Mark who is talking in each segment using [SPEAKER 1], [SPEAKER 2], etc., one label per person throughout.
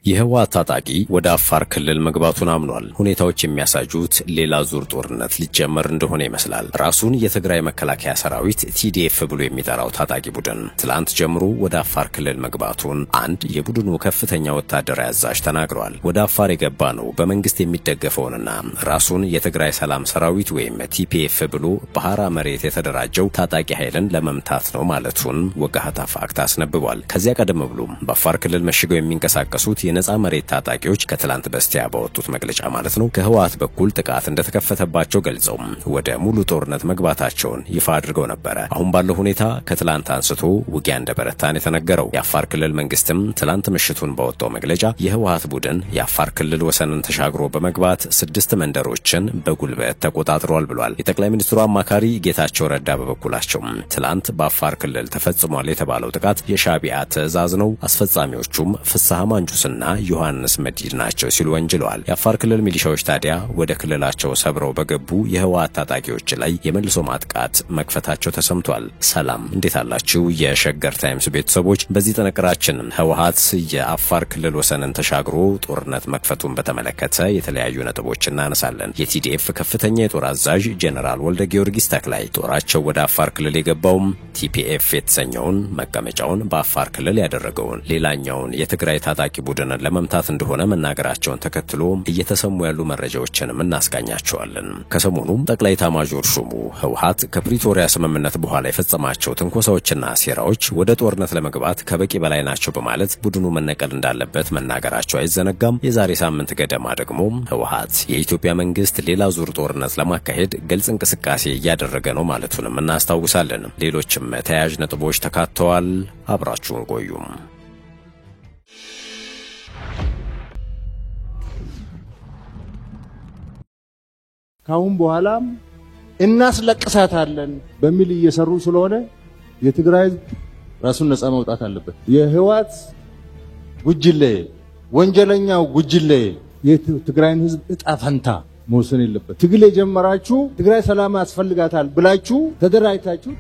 [SPEAKER 1] የህወሓት ታጣቂ ወደ አፋር ክልል መግባቱን አምኗል። ሁኔታዎች የሚያሳዩት ሌላ ዙር ጦርነት ሊጀመር እንደሆነ ይመስላል። ራሱን የትግራይ መከላከያ ሰራዊት TDF ብሎ የሚጠራው ታጣቂ ቡድን ትላንት ጀምሮ ወደ አፋር ክልል መግባቱን አንድ የቡድኑ ከፍተኛ ወታደራዊ አዛዥ ተናግረዋል። ወደ አፋር የገባ ነው በመንግስት የሚደገፈውንና ራሱን የትግራይ ሰላም ሰራዊት ወይም TPF ብሎ በሐራ መሬት የተደራጀው ታጣቂ ኃይልን ለመምታት ነው ማለቱን ወጋሃታ ፋክት አስነብቧል። ከዚያ ቀደም ብሎ በአፋር ክልል መሽገው የሚንቀሳቀሱት የነጻ መሬት ታጣቂዎች ከትላንት በስቲያ ባወጡት መግለጫ ማለት ነው ከህወሓት በኩል ጥቃት እንደተከፈተባቸው ገልጸው ወደ ሙሉ ጦርነት መግባታቸውን ይፋ አድርገው ነበር። አሁን ባለው ሁኔታ ከትላንት አንስቶ ውጊያ እንደበረታን የተነገረው የአፋር ክልል መንግስትም ትላንት ምሽቱን ባወጣው መግለጫ የህወሓት ቡድን የአፋር ክልል ወሰንን ተሻግሮ በመግባት 6 መንደሮችን በጉልበት ተቆጣጥሯል ብሏል። የጠቅላይ ሚኒስትሩ አማካሪ ጌታቸው ረዳ በበኩላቸው ትላንት በአፋር ክልል ተፈጽሟል የተባለው ጥቃት የሻቢያ ትዕዛዝ ነው፣ አስፈጻሚዎቹም ፍስሐ ማንጁስና ዮሐንስ መዲድ ናቸው ሲሉ ወንጅለዋል። የአፋር ክልል ሚሊሻዎች ታዲያ ወደ ክልላቸው ሰብረው በገቡ የህወሓት ታጣቂዎች ላይ የመልሶ ማጥቃት መክፈታቸው ተሰምቷል። ሰላም እንዴት አላችሁ የሸገር ታይምስ ቤተሰቦች? በዚህ ጥንቅራችን ህወሓት የአፋር ክልል ወሰንን ተሻግሮ ጦርነት መክፈቱን በተመለከተ የተለያዩ ነጥቦች እናነሳለን። የቲዲኤፍ ከፍተኛ የጦር አዛዥ ጄኔራል ወልደ ጊዮርጊስ ተክላይ ጦራቸው ወደ አፋር ክልል የገባውም TPF የተሰኘውን መቀመጫውን በአፋር ክልል ያደረገውን ሌላኛውን የትግራይ ታጣቂ ቡድን ለመምታት እንደሆነ መናገራቸውን ተከትሎ እየተሰሙ ያሉ መረጃዎችንም እናስቃኛቸዋለን። ከሰሞኑም ጠቅላይ ኤታማዦር ሹሙ ህወሓት ከፕሪቶሪያ ስምምነት በኋላ የፈጸማቸው ትንኮሳዎችና ሴራዎች ወደ ጦርነት ለመግባት ከበቂ በላይ ናቸው በማለት ቡድኑ መነቀል እንዳለበት መናገራቸው አይዘነጋም። የዛሬ ሳምንት ገደማ ደግሞ ህወሓት የኢትዮጵያ መንግስት ሌላ ዙር ጦርነት ለማካሄድ ግልጽ እንቅስቃሴ እያደረገ ነው ማለቱንም እናስታውሳለን። ሌሎችም ተያያዥ ነጥቦች ተካተዋል። አብራችሁን ቆዩም።
[SPEAKER 2] ካሁን በኋላም እናስለቅሳታለን በሚል እየሰሩ ስለሆነ የትግራይ ራሱን ነፃ ማውጣት አለበት። የህወሓት ጉጅሌ ወንጀለኛው ጉጅሌ የትግራይን ህዝብ እጣ ፈንታ መወሰን የለበት። ትግል የጀመራችሁ ትግራይ ሰላም ያስፈልጋታል ብላችሁ ተደራጅታችሁ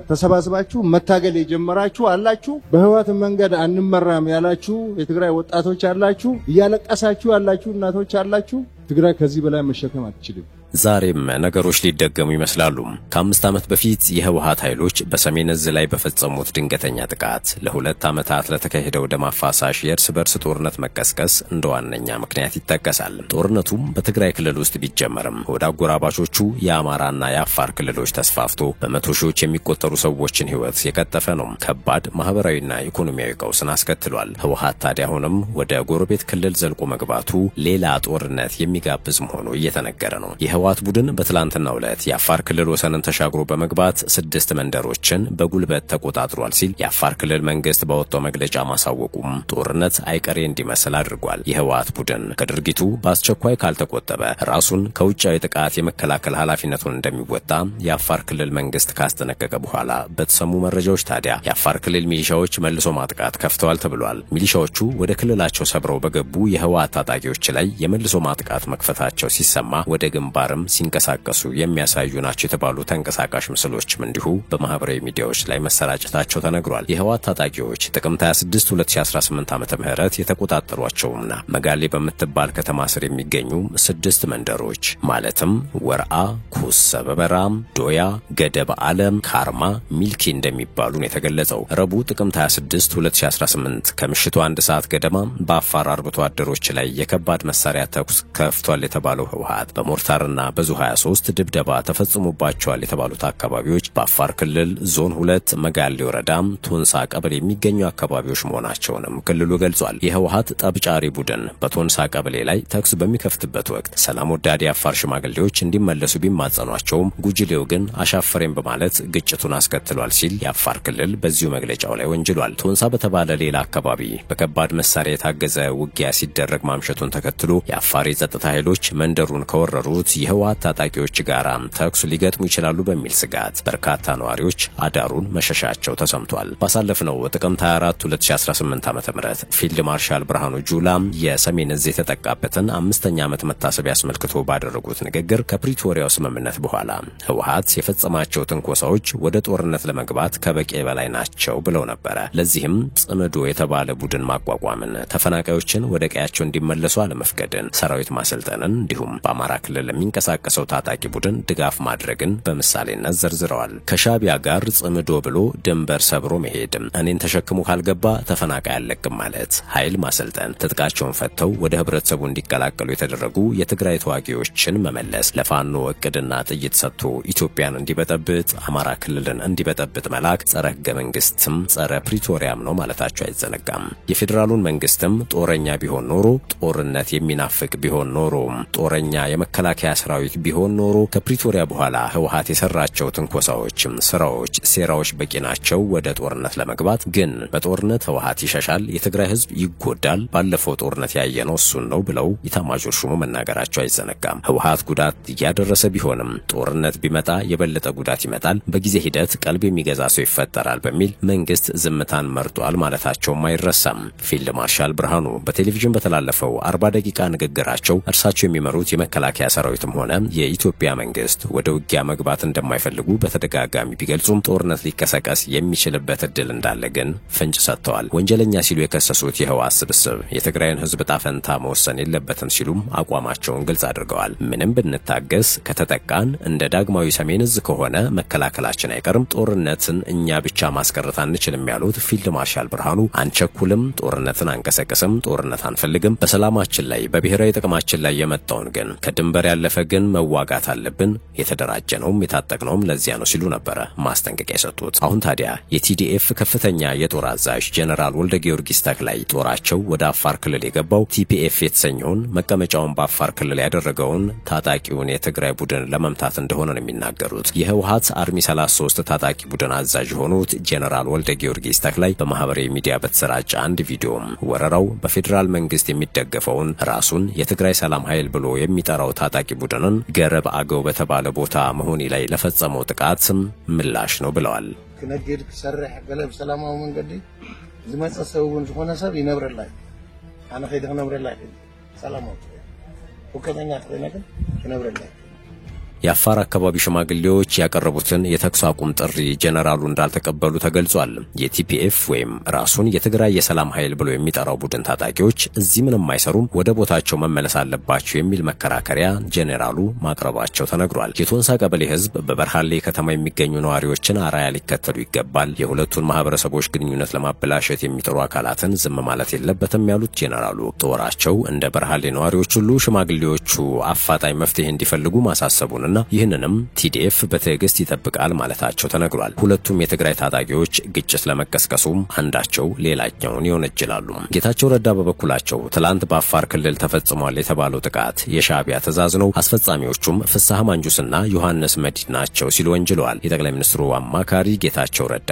[SPEAKER 2] ተሰባስባችሁ መታገል የጀመራችሁ አላችሁ። በህወሓት መንገድ አንመራም ያላችሁ የትግራይ ወጣቶች አላችሁ። እያለቀሳችሁ ያላችሁ እናቶች አላችሁ። ትግራይ ከዚህ በላይ መሸከም አትችልም።
[SPEAKER 1] ዛሬም ነገሮች ሊደገሙ ይመስላሉ። ከ5 ዓመት በፊት የህወሓት ኃይሎች በሰሜን እዝ ላይ በፈጸሙት ድንገተኛ ጥቃት ለ2 ዓመታት ለተካሄደው ደም አፋሳሽ የእርስ በርስ ጦርነት መቀስቀስ እንደ ዋነኛ ምክንያት ይጠቀሳል። ጦርነቱም በትግራይ ክልል ውስጥ ቢጀመርም ወደ አጎራባቾቹ የአማራና የአፋር ክልሎች ተስፋፍቶ በመቶ ሺዎች የሚቆጠሩ ሰዎችን ህይወት የቀጠፈ ነው። ከባድ ማህበራዊና ኢኮኖሚያዊ ቀውስን አስከትሏል። ህወሓት ታዲያ አሁንም ወደ ጎረቤት ክልል ዘልቆ መግባቱ ሌላ ጦርነት የሚጋብዝ መሆኑ እየተነገረ ነው። የህወሓት ቡድን በትላንትናው ዕለት የአፋር ክልል ወሰንን ተሻግሮ በመግባት 6 መንደሮችን በጉልበት ተቆጣጥሯል ሲል የአፋር ክልል መንግስት ባወጣው መግለጫ ማሳወቁም ጦርነት አይቀሬ እንዲመስል አድርጓል። የህወሓት ቡድን ከድርጊቱ በአስቸኳይ ካልተቆጠበ ራሱን ከውጫዊ ጥቃት የመከላከል ኃላፊነቱን እንደሚወጣ የአፋር ክልል መንግስት ካስጠነቀቀ በኋላ በተሰሙ መረጃዎች ታዲያ የአፋር ክልል ሚሊሻዎች መልሶ ማጥቃት ከፍተዋል ተብሏል። ሚሊሻዎቹ ወደ ክልላቸው ሰብረው በገቡ የህወሓት ታጣቂዎች ላይ የመልሶ ማጥቃት መክፈታቸው ሲሰማ ወደ ግንባርም ሲንቀሳቀሱ የሚያሳዩ ናቸው የተባሉ ተንቀሳቃሽ ምስሎችም እንዲሁ በማህበራዊ ሚዲያዎች ላይ መሰራጨታቸው ተነግሯል። የህወሓት ታጣቂዎች ጥቅምት 26 2018 ዓመተ ምህረት የተቆጣጠሯቸውና መጋሌ በምትባል ከተማ ስር የሚገኙ 6 መንደሮች ማለትም ወርአ፣ ኩስ፣ ሰበበራም፣ ዶያ፣ ገደብ ዓለም፣ ካርማ፣ ሚልኪ እንደሚባሉ ነው የተገለጸው። ረቡዕ ጥቅምት 26 2018 ከምሽቱ 1 ሰዓት ገደማ በአፋር አርብቶ አደሮች ላይ የከባድ መሳሪያ ተኩስ ከፍቷል የተባለው ህወሓት በሞርታርና በዙ 23 ድብደባ ተፈጽሞባቸዋል የተባሉት አካባቢዎች በአፋር ክልል ዞን 2 መጋሌ ወረዳም ቶንሳ ቀበሌ የሚገኙ አካባቢዎች መሆናቸውንም ክልሉ ገልጿል። የህወሓት ጠብጫሪ ቡድን በቶንሳ ቀበሌ ላይ ተኩስ በሚከፍትበት ወቅት ሰላም ወዳድ የአፋር ሽማግሌዎች እንዲመለሱ ቢማጸኗቸውም ጉጅሌው ግን አሻፈሬም በማለት ግጭቱን አስከትሏል ሲል የአፋር ክልል በዚሁ መግለጫው ላይ ወንጅሏል። ቶንሳ በተባለ ሌላ አካባቢ በከባድ መሳሪያ የታገዘ ውጊያ ሲደረግ ማምሸቱን ተከትሎ የአፋር የጸጥታ ኃይሎች መንደሩን ከወረሩት የህወሓት ታጣቂዎች ጋር ተኩስ ሊገጥሙ ይችላሉ በሚል ስጋት በርካታ ነዋሪዎች አዳሩን መሸሻቸው ተሰምቷል። ባሳለፍነው ጥቅምት 24 2018 ዓ.ም ፊልድ ማርሻል ብርሃኑ ጁላ የሰሜን እዝ የተጠቃበትን 5ኛ ዓመት መታሰቢያ አስመልክቶ ባደረጉት ንግግር ከፕሪቶሪያው ስምምነት በኋላ ህወሓት የፈጸማቸው ትንኮሳዎች ወደ ጦርነት ለመግባት ከበቂ በላይ ናቸው ብለው ነበር። ለዚህም ጽምዶ የተባለ ቡድን ማቋቋምን፣ ተፈናቃዮችን ወደ ቀያቸው እንዲመለሱ አለመፍቀድን፣ ሰራዊት ማሰልጠንን እንዲሁም በአማራ ክልል ለሚንቀሳቀሰው ታጣቂ ቡድን ድጋፍ ማድረግን በምሳሌነት ዘርዝረዋል። ከሻቢያ ጋር ጽምዶ ብሎ ድንበር ሰብሮ መሄድ፣ እኔን ተሸክሞ ካልገባ ተፈናቃይ አለቅም ማለት፣ ኃይል ማሰልጠን፣ ትጥቃቸውን ፈተው ወደ ህብረተሰቡ እንዲቀላቀሉ የተደረጉ የትግራይ ተዋጊዎችን መመለስ፣ ለፋኖ እቅድና ጥይት ሰጥቶ ኢትዮጵያን እንዲበጠብጥ አማራ ክልልን እንዲበጠብጥ መላክ ጸረ ህገ መንግስትም ጸረ ፕሪቶሪያም ነው ማለታቸው አይዘነጋም። የፌዴራሉን መንግስትም ጦረኛ ቢሆን ኖሮ፣ ጦርነት የሚናፍቅ ቢሆን ኖሮ፣ ጦረኛ የመከላከያ ሰራዊት ቢሆን ኖሮ ከፕሪቶሪያ በኋላ ህወሓት የሰራቸው ትንኮሳዎች፣ ስራዎች፣ ሴራዎች በቂ ናቸው ወደ ጦርነት ለመግባት። ግን በጦርነት ህወሓት ይሸሻል፣ የትግራይ ህዝብ ይጎዳል፣ ባለፈው ጦርነት ያየነው እሱን ነው ብለው ኢታማዦር ሹሙ መናገራቸው አይዘነጋም። ህወሓት ጉዳት እያደረሰ ቢሆንም ጦርነት ቢመጣ የበለጠ ጉዳት ይመጣል፣ በጊዜ ሂደት ቀልብ የሚገዛ ሰው ይፈጠራል በሚል መንግስት ዝምታን መርጧል ማለታቸውም አይረሳም። ፊልድ ማርሻል ብርሃኑ በቴሌቪዥን በተላለፈው 40 ደቂቃ ንግግራቸው እርሳቸው የሚመሩት የመከላከያ ሰራዊትም ሆነ የኢትዮጵያ መንግስት ወደ ውጊያ መግባት እንደማይፈልጉ በተደጋጋሚ ቢገልጹም ጦርነት ሊቀሰቀስ የሚችልበት እድል እንዳለ ግን ፍንጭ ሰጥተዋል። ወንጀለኛ ሲሉ የከሰሱት የህወሓት ስብስብ የትግራይን ህዝብ ጣፈንታ መወሰን የለበትም ሲሉም አቋማቸውን ግልጽ አድርገዋል። ምንም ብንታገስ ከተጠቃን እንደ ዳግማዊ ሰሜን እዝ ከሆነ መከላከላችን አይቀርም፣ ጦርነትን እኛ ብቻ ማስቀረት አንችልም ያሉት ፊልድ ማርሻል ብርሃኑ አንቸኩልም፣ ጦርነትን አንቀሰቅስም፣ ጦርነት አንፈልግም፣ በሰላማችን ላይ በብሔራዊ ጥቅማችን ላይ የመጣውን ግን ከድንበር ያለፈ ግን መዋጋት አለብን፣ የተደራጀነውም የታጠቅነውም ለዚያ ነው ሲሉ ነበረ ማስጠንቀቂያ የሰጡት። አሁን ታዲያ የቲዲኤፍ ከፍተኛ የጦር አዛዥ ጀነራል ወልደ ጊዮርጊስ ተክላይ ጦራቸው ወደ አፋር ክልል የገባው ቲፒኤፍ የተሰኘውን መቀመጫውን በአፋር ክልል ያደረገውን ታጣቂውን የትግራይ ቡድን ለመምታት እንደሆነ ነው የሚናገሩት። የህወሓት አርሚ 33 ታጣቂ ቡድን አዛዥ የሆኑት ጀነራል ወልደ ጊዮርጊስ ተክላይ በማህበራዊ ሚዲያ በተሰራጨ አንድ ቪዲዮ ወረራው በፌዴራል መንግስት የሚደገፈውን ራሱን የትግራይ ሰላም ኃይል ብሎ የሚጠራው ታጣቂ ቡድንን ገረብ አገው በተባለ ቦታ መሆኒ ላይ ለፈጸመው ጥቃት ምላሽ ነው ብለዋል።
[SPEAKER 3] ክነግድ ክሰርሕ ገለብ ሰላማዊ መንገዲ ዝመጸሰውን ዝኾነ ሰብ ይነብረላይ አነ ኸይደ ክነብረላይ ሰላማዊ ወከተኛ ተነገር ክነብረላይ
[SPEAKER 1] የአፋር አካባቢ ሽማግሌዎች ያቀረቡትን የተኩስ አቁም ጥሪ ጀነራሉ እንዳልተቀበሉ ተገልጿል። የቲፒኤፍ ወይም ራሱን የትግራይ የሰላም ኃይል ብሎ የሚጠራው ቡድን ታጣቂዎች እዚህ ምንም አይሰሩም፣ ወደ ቦታቸው መመለስ አለባቸው የሚል መከራከሪያ ጀነራሉ ማቅረባቸው ተነግሯል። የቶንሳ ቀበሌ ህዝብ በበርሃሌ ከተማ የሚገኙ ነዋሪዎችን አራያ ሊከተሉ ይገባል፣ የሁለቱን ማህበረሰቦች ግንኙነት ለማበላሸት የሚጥሩ አካላትን ዝም ማለት የለበትም ያሉት ጀነራሉ ጦራቸው እንደ በርሃሌ ነዋሪዎች ሁሉ ሽማግሌዎቹ አፋጣኝ መፍትሄ እንዲፈልጉ ማሳሰቡን እና ይህንንም ቲዲኤፍ በትዕግስት ይጠብቃል ማለታቸው ተነግሯል። ሁለቱም የትግራይ ታጣቂዎች ግጭት ለመቀስቀሱም አንዳቸው ሌላኛውን ይወነጅላሉ። ጌታቸው ረዳ በበኩላቸው ትላንት በአፋር ክልል ተፈጽሟል የተባለው ጥቃት የሻቢያ ትዕዛዝ ነው፣ አስፈጻሚዎቹም ፍሳህ ማንጁስና ዮሐንስ መዲድ ናቸው ሲሉ ወንጅለዋል። የጠቅላይ ሚኒስትሩ አማካሪ ጌታቸው ረዳ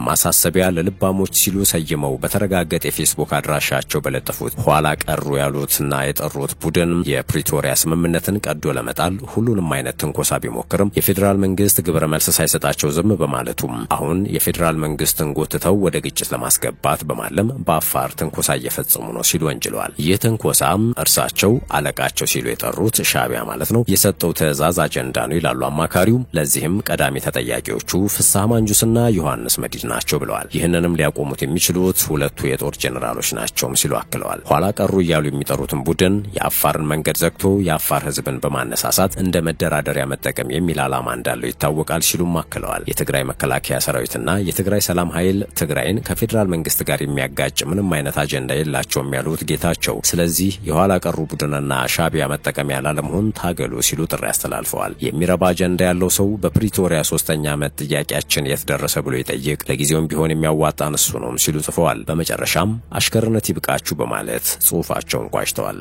[SPEAKER 1] ማሳሰቢያ ለልባሞች ሲሉ ሰይመው በተረጋገጠ የፌስቡክ አድራሻቸው በለጠፉት ኋላ ቀሩ ያሉትና የጠሩት ቡድን የፕሪቶሪያ ስምምነትን ቀዶ ለመጣል ሁሉንም አይነት ትንኮሳ ቢሞክርም የፌዴራል መንግስት ግብረ መልስ ሳይሰጣቸው ዝም በማለቱም አሁን የፌዴራል መንግስትን ጎትተው ወደ ግጭት ለማስገባት በማለም በአፋር ትንኮሳ እየፈጸሙ ነው ሲሉ ወንጅለዋል። ይህ ትንኮሳም እርሳቸው አለቃቸው ሲሉ የጠሩት ሻቢያ ማለት ነው የሰጠው ትዕዛዝ አጀንዳ ነው ይላሉ አማካሪው። ለዚህም ቀዳሚ ተጠያቂዎቹ ፍሳህ ማንጁስና ዮሐንስ መዲድ ናቸው ብለዋል። ይህንንም ሊያቆሙት የሚችሉት ሁለቱ የጦር ጀነራሎች ናቸውም ሲሉ አክለዋል። ኋላ ቀሩ እያሉ የሚጠሩትን ቡድን የአፋርን መንገድ ዘግቶ የአፋር ህዝብን በማነሳሳት እንደ መደራደሪያ መጠቀም የሚል ዓላማ እንዳለው ይታወቃል ሲሉም አክለዋል። የትግራይ መከላከያ ሰራዊትና የትግራይ ሰላም ኃይል ትግራይን ከፌዴራል መንግስት ጋር የሚያጋጭ ምንም አይነት አጀንዳ የላቸውም ያሉት ጌታቸው ስለዚህ የኋላ ቀሩ ቡድንና ሻቢያ መጠቀሚያ ላለመሆን ታገሉ ሲሉ ጥሪ አስተላልፈዋል። የሚረባ አጀንዳ ያለው ሰው በፕሪቶሪያ 3ኛ ዓመት ጥያቄያችን የት ደረሰ ብሎ ይጠይቅ፣ ለጊዜውም ቢሆን የሚያዋጣን እሱ ነው ሲሉ ጽፈዋል። በመጨረሻም አሽከርነት ይብቃችሁ በማለት ጽሑፋቸውን ቋጭተዋል።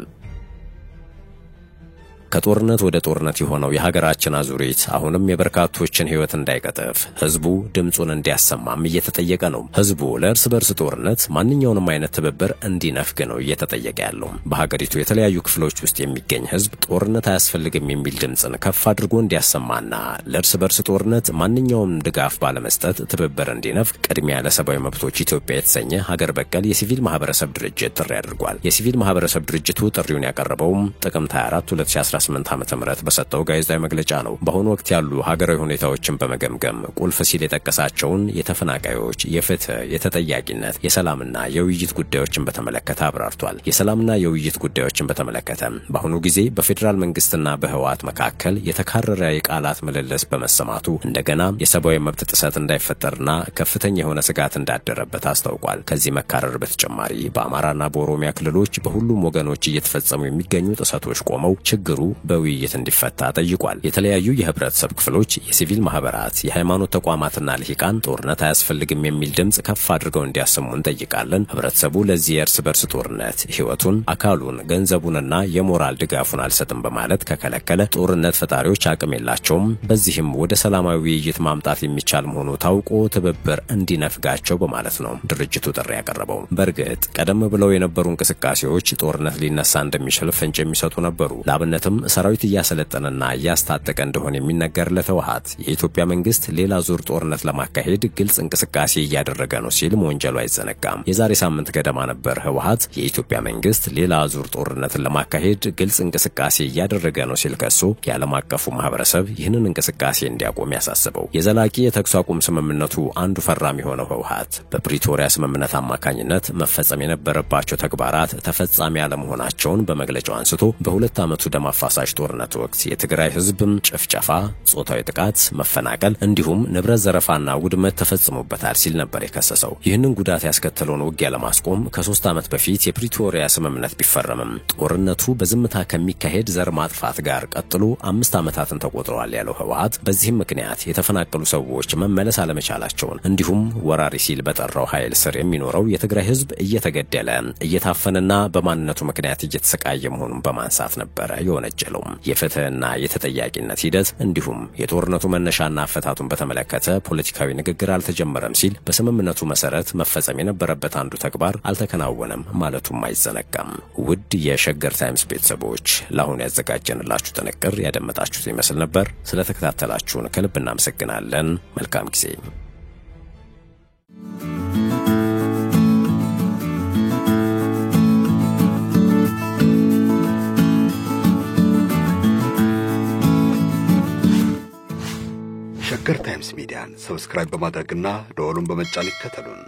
[SPEAKER 1] ከጦርነት ወደ ጦርነት የሆነው የሀገራችን አዙሪት አሁንም የበርካቶችን ሕይወት እንዳይቀጥፍ ህዝቡ ድምጹን እንዲያሰማም እየተጠየቀ ነው። ህዝቡ ለእርስ በርስ ጦርነት ማንኛውንም አይነት ትብብር እንዲነፍግ ነው እየተጠየቀ ያለው። በሀገሪቱ የተለያዩ ክፍሎች ውስጥ የሚገኝ ህዝብ ጦርነት አያስፈልግም የሚል ድምጽን ከፍ አድርጎ እንዲያሰማና ለእርስ በርስ ጦርነት ማንኛውም ድጋፍ ባለመስጠት ትብብር እንዲነፍግ ቅድሚያ ለሰብአዊ መብቶች ኢትዮጵያ የተሰኘ ሀገር በቀል የሲቪል ማህበረሰብ ድርጅት ጥሪ አድርጓል። የሲቪል ማህበረሰብ ድርጅቱ ጥሪውን ያቀረበውም ጥቅምት 24 2018 ዓ.ም በሰጠው ጋዜጣዊ መግለጫ ነው። በአሁኑ ወቅት ያሉ ሀገራዊ ሁኔታዎችን በመገምገም ቁልፍ ሲል የጠቀሳቸውን የተፈናቃዮች፣ የፍትህ፣ የተጠያቂነት፣ የሰላምና የውይይት ጉዳዮችን በተመለከተ አብራርቷል። የሰላምና የውይይት ጉዳዮችን በተመለከተ በአሁኑ ጊዜ በፌዴራል መንግስትና በህወሓት መካከል የተካረረ የቃላት ምልልስ በመሰማቱ እንደገና የሰብአዊ መብት ጥሰት እንዳይፈጠርና ከፍተኛ የሆነ ስጋት እንዳደረበት አስታውቋል። ከዚህ መካረር በተጨማሪ በአማራና በኦሮሚያ ክልሎች በሁሉም ወገኖች እየተፈጸሙ የሚገኙ ጥሰቶች ቆመው ችግሩ በውይይት እንዲፈታ ጠይቋል። የተለያዩ የህብረተሰብ ክፍሎች፣ የሲቪል ማህበራት፣ የሃይማኖት ተቋማትና ልሂቃን ጦርነት አያስፈልግም የሚል ድምጽ ከፍ አድርገው እንዲያሰሙ እንጠይቃለን። ህብረተሰቡ ለዚህ የእርስ በርስ ጦርነት ህይወቱን፣ አካሉን፣ ገንዘቡንና የሞራል ድጋፉን አልሰጥም በማለት ከከለከለ ጦርነት ፈጣሪዎች አቅም የላቸውም። በዚህም ወደ ሰላማዊ ውይይት ማምጣት የሚቻል መሆኑ ታውቆ ትብብር እንዲነፍጋቸው በማለት ነው ድርጅቱ ጥሪ ያቀረበው። በእርግጥ ቀደም ብለው የነበሩ እንቅስቃሴዎች ጦርነት ሊነሳ እንደሚችል ፍንጭ የሚሰጡ ነበሩ። ለአብነትም ሰራዊት እያሰለጠነና እያስታጠቀ እንደሆነ የሚነገርለት ህወሓት የኢትዮጵያ መንግስት ሌላ ዙር ጦርነት ለማካሄድ ግልጽ እንቅስቃሴ እያደረገ ነው ሲል መወንጀሉ አይዘነጋም። የዛሬ ሳምንት ገደማ ነበር ህወሓት የኢትዮጵያ መንግስት ሌላ ዙር ጦርነትን ለማካሄድ ግልጽ እንቅስቃሴ እያደረገ ነው ሲል ከሶ የዓለም አቀፉ ማህበረሰብ ይህንን እንቅስቃሴ እንዲያቆም ያሳስበው። የዘላቂ የተኩስ አቁም ስምምነቱ አንዱ ፈራሚ የሆነው ህወሓት በፕሪቶሪያ ስምምነት አማካኝነት መፈጸም የነበረባቸው ተግባራት ተፈጻሚ አለመሆናቸውን በመግለጫው አንስቶ በሁለት ዓመቱ ደም አፋሳሽ ጦርነት ወቅት የትግራይ ህዝብም ጭፍጨፋ፣ ጾታዊ ጥቃት፣ መፈናቀል እንዲሁም ንብረት ዘረፋና ውድመት ተፈጽሞበታል ሲል ነበር የከሰሰው። ይህንን ጉዳት ያስከተለውን ውጊያ ለማስቆም ከ3 ዓመት በፊት የፕሪቶሪያ ስምምነት ቢፈረምም ጦርነቱ በዝምታ ከሚካሄድ ዘር ማጥፋት ጋር ቀጥሎ 5 ዓመታትን ተቆጥረዋል ያለው ህወሓት በዚህም ምክንያት የተፈናቀሉ ሰዎች መመለስ አለመቻላቸውን እንዲሁም ወራሪ ሲል በጠራው ኃይል ስር የሚኖረው የትግራይ ህዝብ እየተገደለ እየታፈነና በማንነቱ ምክንያት እየተሰቃየ መሆኑን በማንሳት ነበረ የወነጀለው። የፍትህና የተጠያቂነት ሂደት እንዲሁም የጦርነቱ መነሻና አፈታቱን በተመለከተ ፖለቲካዊ ንግግር አልተጀመረም ሲል በስምምነቱ መሰረት መፈጸም የነበረበት አንዱ ተግባር አልተከናወነም ማለቱም አይዘነጋም። ውድ የሸገር ታይምስ ቤተሰቦች ለአሁኑ ያዘጋጀንላችሁ ጥንቅር ያደመጣችሁት ይመስል ነበር። ስለተከታተላችሁን ከልብ እናመሰግናለን። መልካም ጊዜ።
[SPEAKER 4] ሸገር ታይምስ ሚዲያን ሰብስክራይብ በማድረግና ደወሉን በመጫን ይከተሉን።